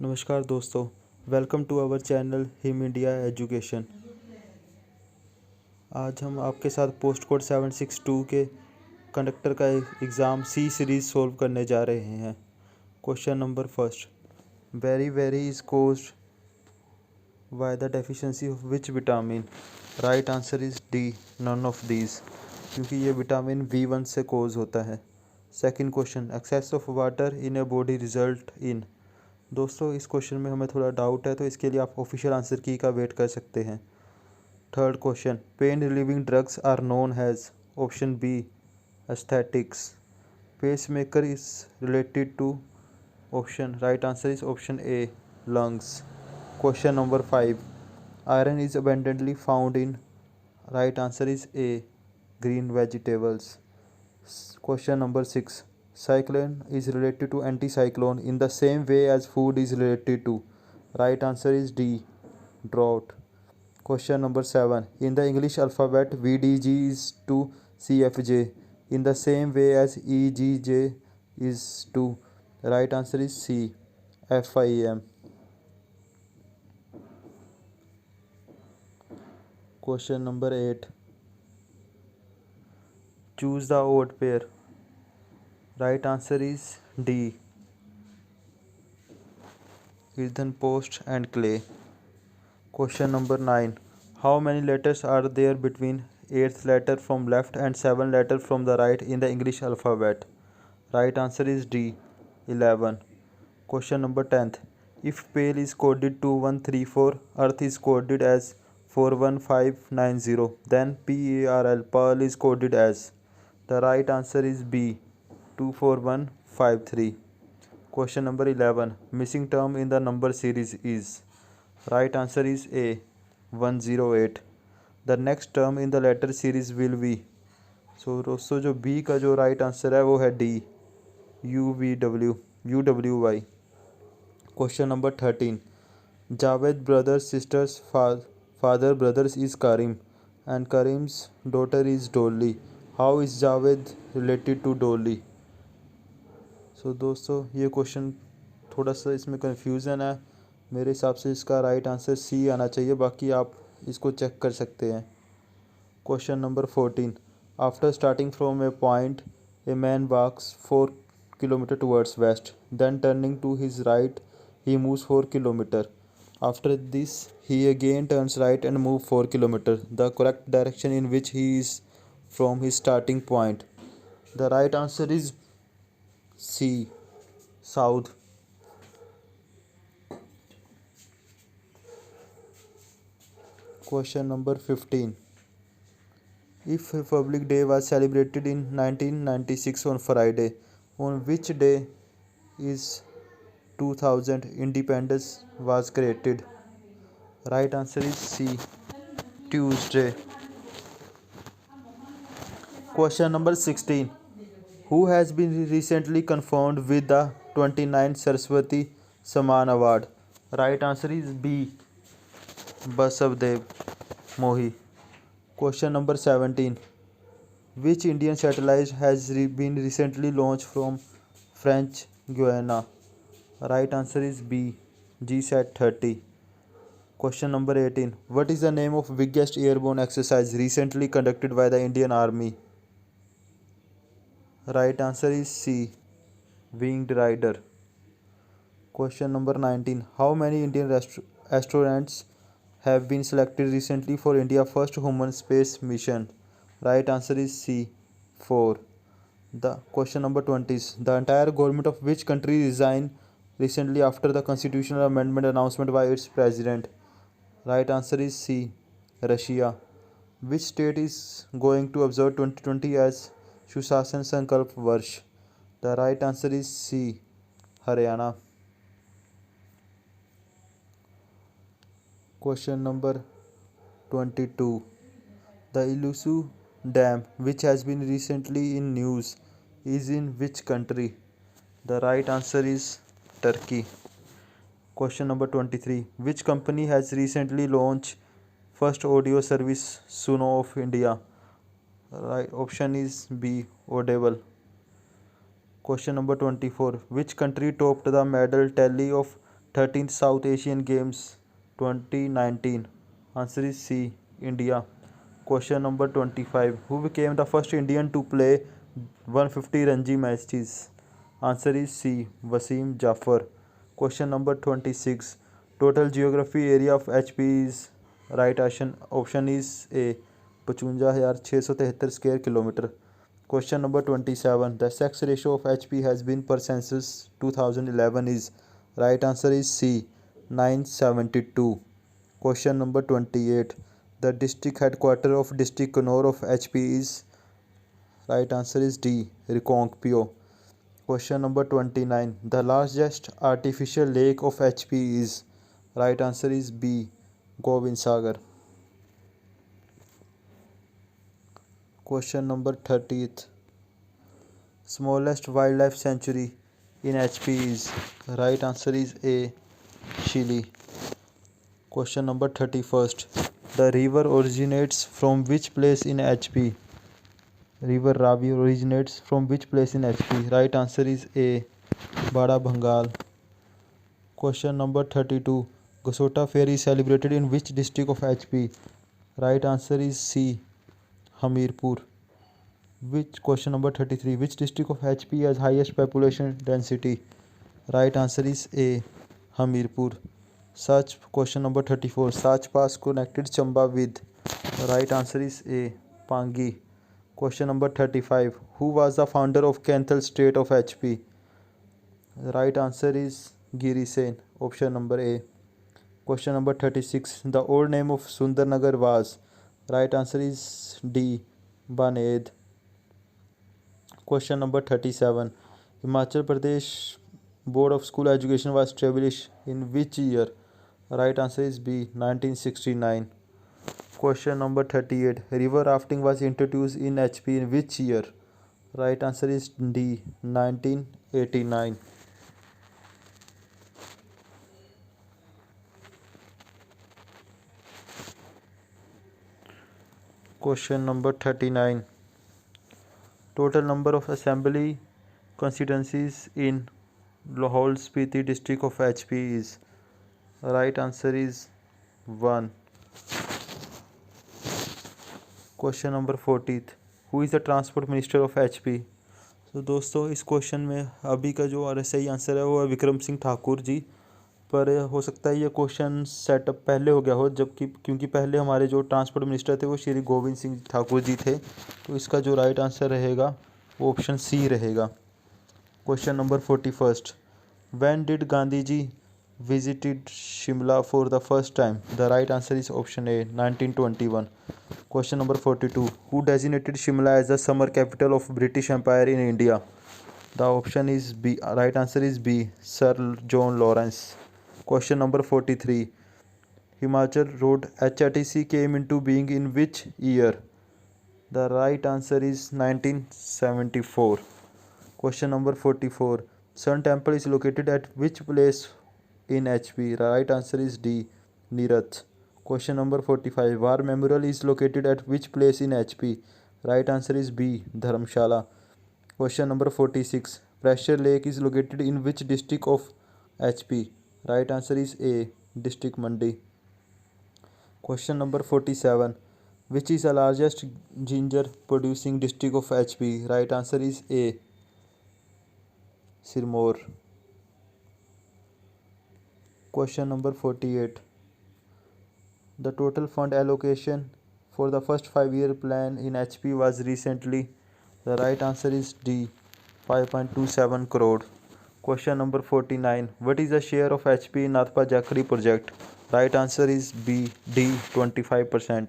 नमस्कार दोस्तों, welcome to our channel Him India education. आज हम आपके साथ पोस्ट कोड 762 के कंडक्टर का एग्ज़ाम सी सीरीज़ सोल्व करने जा रहे हैं। क्वेश्चन नंबर फर्स्ट, वेरी is caused by the deficiency of which vitamin. Right answer is D, none of these, क्योंकि ये विटामिन B1 से कोज होता है। Second question, excess of water in a body result in. दोस्तों, इस question में हमें थोड़ा डाउट है, तो इसके लिए आप ऑफिशियल आंसर की का वेट कर सकते हैं। Third question, pain relieving drugs are known as. Option B, anaesthetics. Pacemaker is related to. Option, right answer is option A, lungs. Question number 5, iron is abundantly found in. Right answer is A, green vegetables. Question number 6, cyclone is related to anticyclone in the same way as food is related to. Right answer is D, drought. Question number 7, in the English alphabet VDG is to CFJ in the same way as EGJ is to. Right answer is C, FIM. Question number 8, choose the odd pair. Right answer is D, earthen post and clay. Question number 9, how many letters are there between 8th letter from left and 7 letter from the right in the English alphabet? Right answer is D, 11. Question number 10th, if PAL is coded 2134, Earth is coded as 41590, then PARL is coded as. The right answer is B, 24153. Question number 11, missing term in the number series is. Right answer is A, 108. The next term in the letter series will be. So दोस्तों, जो B का जो right answer है वो है D, UWY. Question number 13, Javed brothers sisters father brothers is Karim and Karim's daughter is Dolly. How is Javed related to Dolly? सो दोस्तों, ये question थोड़ा सा इसमें कन्फ्यूज़न है। मेरे हिसाब से इसका राइट आंसर सी आना चाहिए, बाकी आप इसको चेक कर सकते हैं। Question number 14, after starting from a point A man walks 4 kilometre towards west, then turning to his right he moves 4 kilometre. After this he again turns right and move 4 kilometre. The correct direction in which he is from his starting point. The right answer is C, south. Question number 15, if Republic Day was celebrated in 1996 on Friday, on which day is 2000 independence was created? Right answer is C, Tuesday. Question number 16, who has been recently confirmed with the 29th Saraswati Samman Award? Right answer is B, Basavdev Mohi. Question number 17, which Indian satellite has been recently launched from French Guiana? Right answer is B, GSAT-30. Question number 18, what is the name of biggest airborne exercise recently conducted by the Indian Army? Right answer is C, Winged Rider. Question number 19, how many Indian astronauts have been selected recently for India's first human space mission? Right answer is C, 4. The question number 20 is, the entire government of which country resigned recently after the constitutional amendment announcement by its president? Right answer is C, Russia. Which state is going to observe 2020 as Sushashan Sankalp Varsh? The right answer is C, Haryana. Question number 22, the Ilusu Dam, which has been recently in news, is in which country? The right answer is Turkey. Question number 23, which company has recently launched first audio service Suno of India? Right option is B, Audible. Question number 24, which country topped the medal tally of 13th South Asian Games 2019? Answer is C. India. Question number 25. Who became the first Indian to play 150 Ranji matches? Answer is C. Wasim Jafar. Question number 26. Total geography area of HP is right option is A. 55,673 square kilometer. Question number 27. The sex ratio of HP has been per census 2011 is right answer is C. 972. Question number 28. The district headquarter of district Kannur of HP is right answer is D. Riconkpio. Question number 29. The largest artificial lake of HP is right answer is B. Govind Sagar. Question number 30th. Smallest wildlife sanctuary in HP is right answer is A. Chile. Question number 31st. The river originates from which place in HP? River Ravi originates from which place in HP? Right answer is A. Bada Bengal. Question number 32. Gosota Fair is celebrated in which district of HP? Right answer is C. Hamirpur. Question number 33. Which district of HP has highest population density? Right answer is A. Hamirpur. Question number 34. Sach Pass connected Chamba with? Right answer is A. Pangi. Question number 35. Who was the founder of Kenthal state of HP? Right answer is Giri Sen. Option number A. Question number 36. The old name of Sundarnagar was? Right answer is D. Banead. Question number 37. Himachal Pradesh Board of School Education was established in which year? Right answer is B. 1969. Question number 38. River rafting was introduced in HP in which year? Right answer is D. 1989. Question number 39. Total number of assembly constituencies in Lahaul Spiti district of HP is? Right answer is 1. Question number 40th. Who is the transport minister of HP? तो दोस्तों इस question में अभी का जो सही answer है वो है विक्रम सिंह ठाकुर जी। पर हो सकता है ये क्वेश्चन सेटअप पहले हो गया हो, जबकि क्योंकि पहले हमारे जो ट्रांसपोर्ट मिनिस्टर थे वो श्री गोविंद सिंह ठाकुर जी थे। तो इसका जो राइट आंसर रहेगा वो ऑप्शन सी रहेगा। Question number 41. When did Gandhi ji visited Shimla for the first time? The right answer is option A. 1921. Question number 42. Who designated Shimla as the summer capital of British Empire in India? The option is B. Right answer is B. Sir John Lawrence. Question number 43. Himachal Road HRTC came into being in which year? The right answer is 1974. Question number 44. Sun Temple is located at which place in HP? Right answer is D. Neerath. Question number 45. War Memorial is located at which place in HP? Right answer is B. Dharamshala. Question number 46. Pressure Lake is located in which district of HP? Right answer is A. District Mandi. Question number 47. Which is the largest ginger producing district of HP? Right answer is A. Sirmaur. Question number 48. The total fund allocation for the first 5-year plan in HP was recently? The right answer is D. 5.27 crore. Question number 49. What is the share of HP in Nathpa Jhakri project? Right answer is B. D. 25%.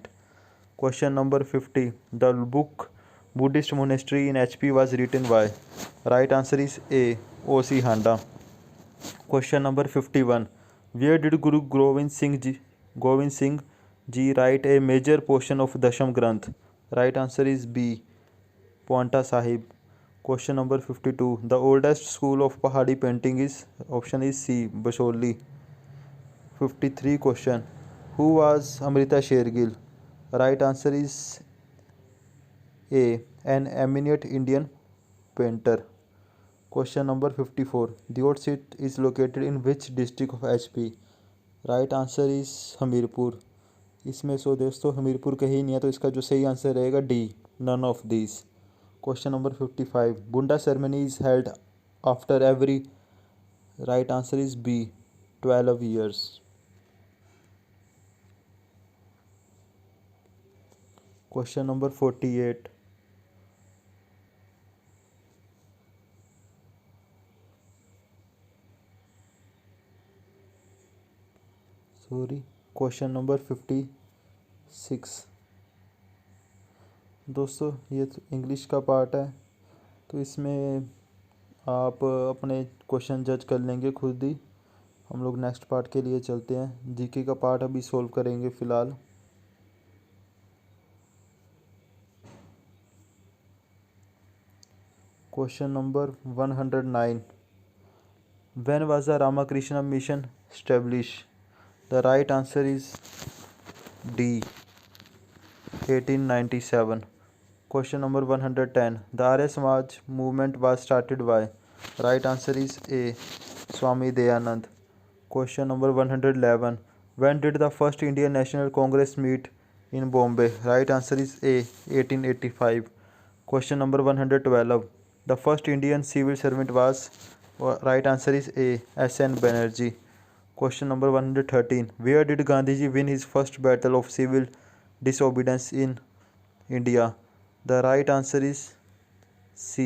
Question number 50. The book Buddhist Monastery in HP was written by? Right answer is A. O.C. Handa. Question number 51. Where did Guru Govind Singh Ji write a major portion of Dasham Granth? Right answer is B. Paonta Sahib. Question number 52. The oldest school of Pahadi painting is? Option is C. Basholi. 53 question. Who was Amrita Shergill? Right answer is A. An eminent Indian painter. Question number 54. The old seat is located in which district of HP? Right answer is Hamirpur. इसमें सो दोस्तों हमीरपुर कहीं नहीं है, तो इसका जो सही answer रहेगा D, none of this. Question number 55. Bhunda ceremony is held after every, right answer is B, 12 years। Question number 48. Question number 56। दोस्तों ये तो इंग्लिश का पार्ट है, तो इसमें आप अपने क्वेश्चन जज कर लेंगे खुद ही। हम लोग नेक्स्ट पार्ट के लिए चलते हैं। जीके का पार्ट अभी सॉल्व करेंगे फ़िलहाल। Question number 109. When was the Ramakrishna Mission established? The right answer is D, 1897. Question number 110. The Arya Samaj movement was started by? Right answer is A, Swami Dayanand. Question number 111. When did the first Indian National Congress meet in Bombay? Right answer is A, 1885. Question number 112. The first Indian civil servant was? Right answer is A, S.N. Banerjee. Question number 113. Where did Gandhiji win his first battle of civil disobedience in India? The right answer is C,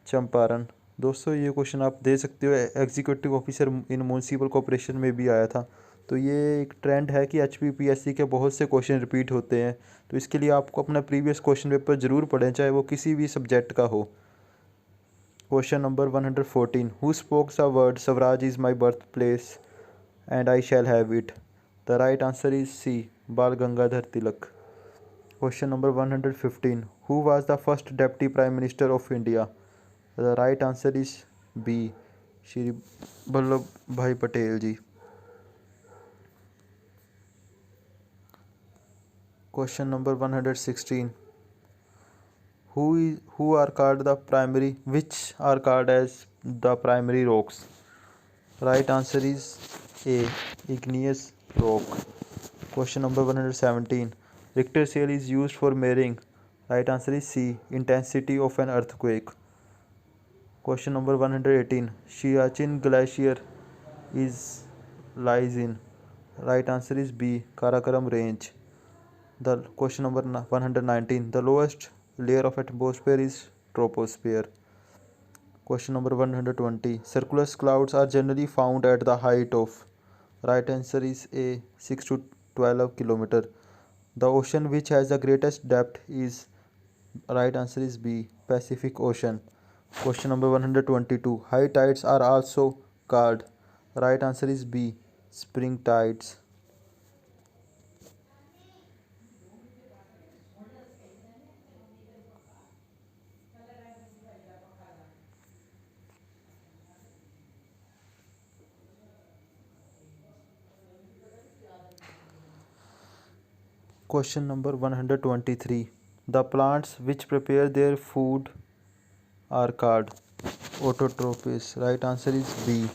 Champaran. दोस्तों ये question आप दे सकते हो, executive officer in municipal corporation में भी आया था। तो ये एक ट्रेंड है कि HPPSC के बहुत से क्वेश्चन रिपीट होते हैं, तो इसके लिए आपको अपना प्रीवियस क्वेश्चन पेपर ज़रूर पढ़ें, चाहे वो किसी भी सब्जेक्ट का हो। Question number 114. Who spoke the word Swaraj is my birthplace and I shall have it? The right answer is C, Bal Gangadhar Tilak. Question number 115. Who was the first Deputy Prime Minister of India? The right answer is B, Shri Vallabh Bhai Patel ji. Question number 116. Who are called the primary, which are called as the primary rocks? Right answer is A, igneous rock. Question number 117. Richter scale is used for measuring. Right answer is C, intensity of an earthquake. Question number 118. Siachen Glacier lies in. Right answer is B, Karakoram Range. The question number 119. The lowest layer of atmosphere is troposphere. Question number 120. Circular clouds are generally found at the height of? Right answer is A, 6 to 12 kilometer. The ocean which has the greatest depth is? Right answer is B, Pacific Ocean. Question number 122. High tides are also called? Right answer is B, spring tides. Question number 123. The plants which prepare their food are called? Autotrophs. Right answer is B.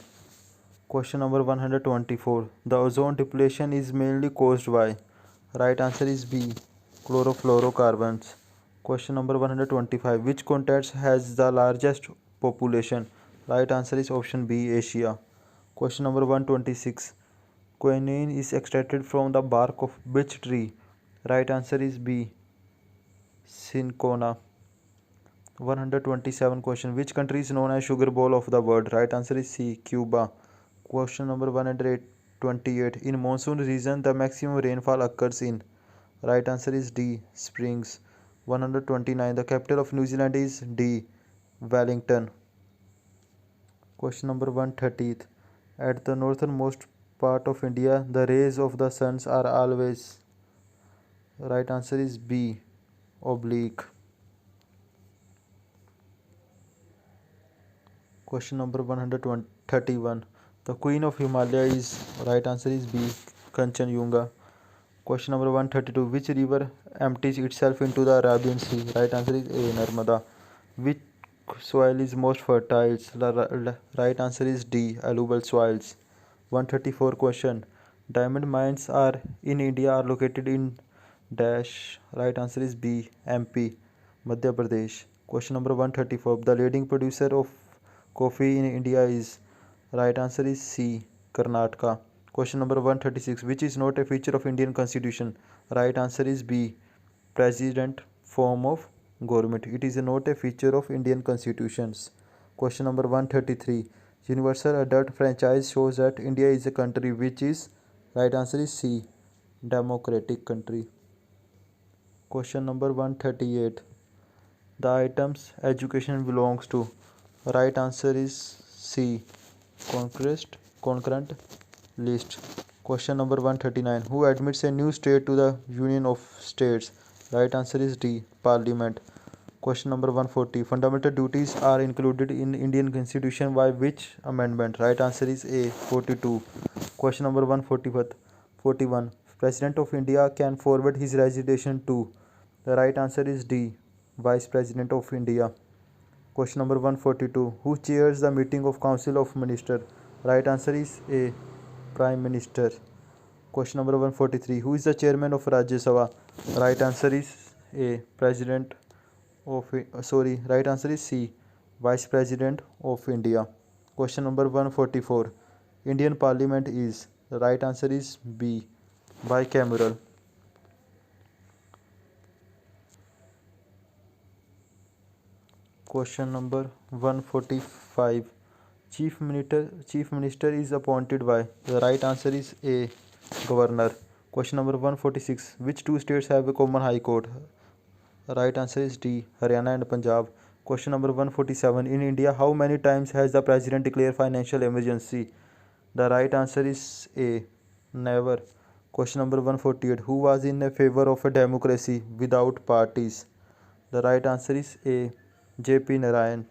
Question number 124. The ozone depletion is mainly caused by? Right answer is B, chlorofluorocarbons. Question number 125. Which continent has the largest population? Right answer is option B, Asia. Question number 126. Quinine is extracted from the bark of which tree? Right answer is B, Cinchona. 127 question. Which country is known as sugar bowl of the world? Right answer is C, Cuba. Question number 128. In monsoon region, the maximum rainfall occurs in? Right answer is D, springs. 129. The capital of New Zealand is D, Wellington. Question number 130. At the northernmost part of India, the rays of the sun are always? Right answer is B, oblique. Question number 131. The queen of Himalaya is? Right answer is B, Kanchenjunga. Question number 132. Which river empties itself into the Arabian Sea? Right answer is A, Narmada. Which soil is most fertile? The right answer is D, alluvial soils. 134 question. Diamond mines are in India are located in dash. Right answer is B, MP, Madhya Pradesh. Question number 134. The leading producer of coffee in India is. Right answer is C, Karnataka. Question number 136. Which is not a feature of Indian Constitution? Right answer is B, president form of government. It is not a feature of Indian constitutions. Question number 133. Universal adult franchise shows that India is a country which is. Right answer is C, democratic country. Question number 138. The items education belongs to. Right answer is C, concurrent list. Question number 139. Who admits a new state to the Union of States? Right answer is D, Parliament. Question number 140. Fundamental duties are included in Indian Constitution by which amendment? Right answer is A, 42. Question number 141. President of India can forward his resignation to. The right answer is D, Vice President of India. Question number 142. Who chairs the meeting of Council of Ministers? Right answer is A, Prime Minister. Question number 143. Who is the chairman of Rajya Sabha? Right answer is A, President of right answer is C, Vice President of India. Question number 144. Indian Parliament is. The right answer is B, bicameral. Question number 145. Chief Minister is appointed by. The right answer is A, Governor. Question number 146. Which two states have a common high court? The right answer is D, Haryana and Punjab. Question number 147. In India, how many times has the president declared financial emergency? The right answer is A, never. Question number 148. Who was in favor of a democracy without parties? The right answer is A, J.P. Narayan.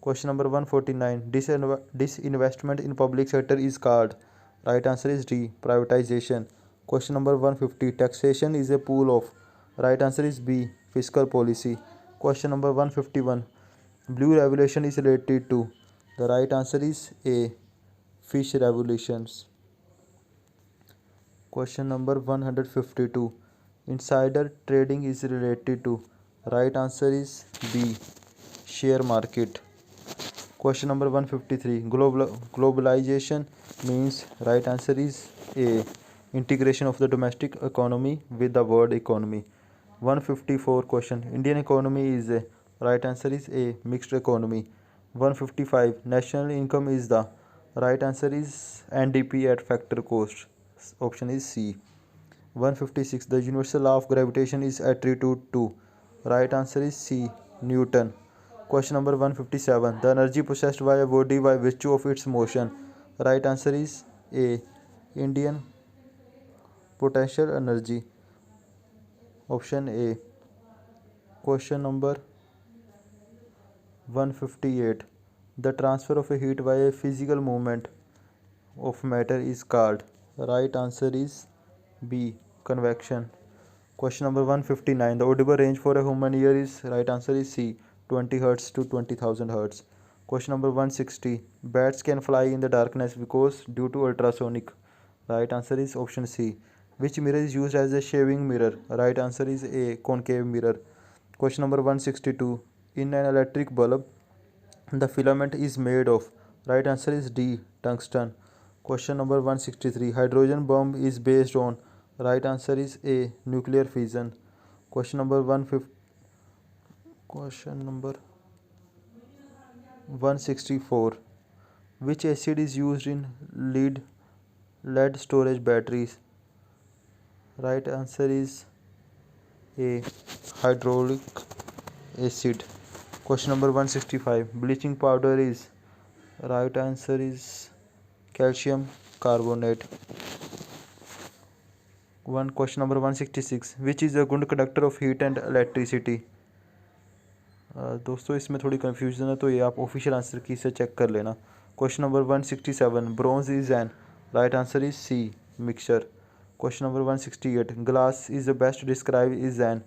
Question number 149. Disinvestment in public sector is called. Right answer is D, privatization. Question number 150. Taxation is a pool of. Right answer is B, fiscal policy. Question number 151. Blue revolution is related to. The right answer is A, fish revolutions. Question number 152. Insider trading is related to. Right answer is B, share market. Question number 153. Globalization means. Right answer is A, integration of the domestic economy with the world economy. 154 question. Indian economy is a. Right answer is A, mixed economy. 155. National income is the. Right answer is NDP at factor cost. Option is C. 156. The universal law of gravitation is attributed to. Right answer is C, Newton. Question number 157. The energy possessed by a body by virtue of its motion. Right answer is A, Indian potential energy. Option A. Question number 158. The transfer of a heat by a physical movement of matter is called. Right answer is B, convection. Question number 159. The audible range for a human ear is. Right answer is C, 20 Hz to 20,000 Hz. Question number 160. Bats can fly in the darkness because due to ultrasonic. Right answer is option C. Which mirror is used as a shaving mirror? Right answer is A, concave mirror. Question number 162. In an electric bulb, the filament is made of. Right answer is D, tungsten. Question number 163. Hydrogen bomb is based on. Right answer is A, nuclear fission. Question number 164. Which acid is used in lead storage batteries? Right answer is A, hydraulic acid. Question number 165. Bleaching powder is. Right answer is calcium carbonate. Question number 166. Which is a good conductor of heat and electricity? दोस्तों इसमें थोड़ी confusion है, तो ये आप official answer की से check कर लेना. Question number 167. Bronze is an. Right answer is C, mixture. Question number 168. Glass is the best describe is an.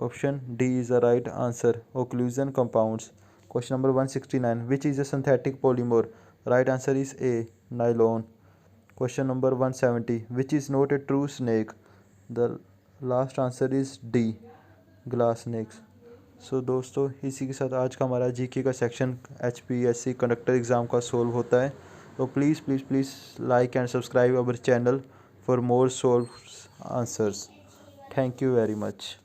Option D is the right answer, occlusion compounds. Question number 169. Which is a synthetic polymer? Right answer is A. Nylon. Question number 170. Which is not a true snake? The last answer is D. Glass snakes. सो दोस्तों इसी के साथ आज का हमारा GK का section HPSC conductor exam का solve होता है. तो please like and subscribe our channel for more solve answers. Thank you very much.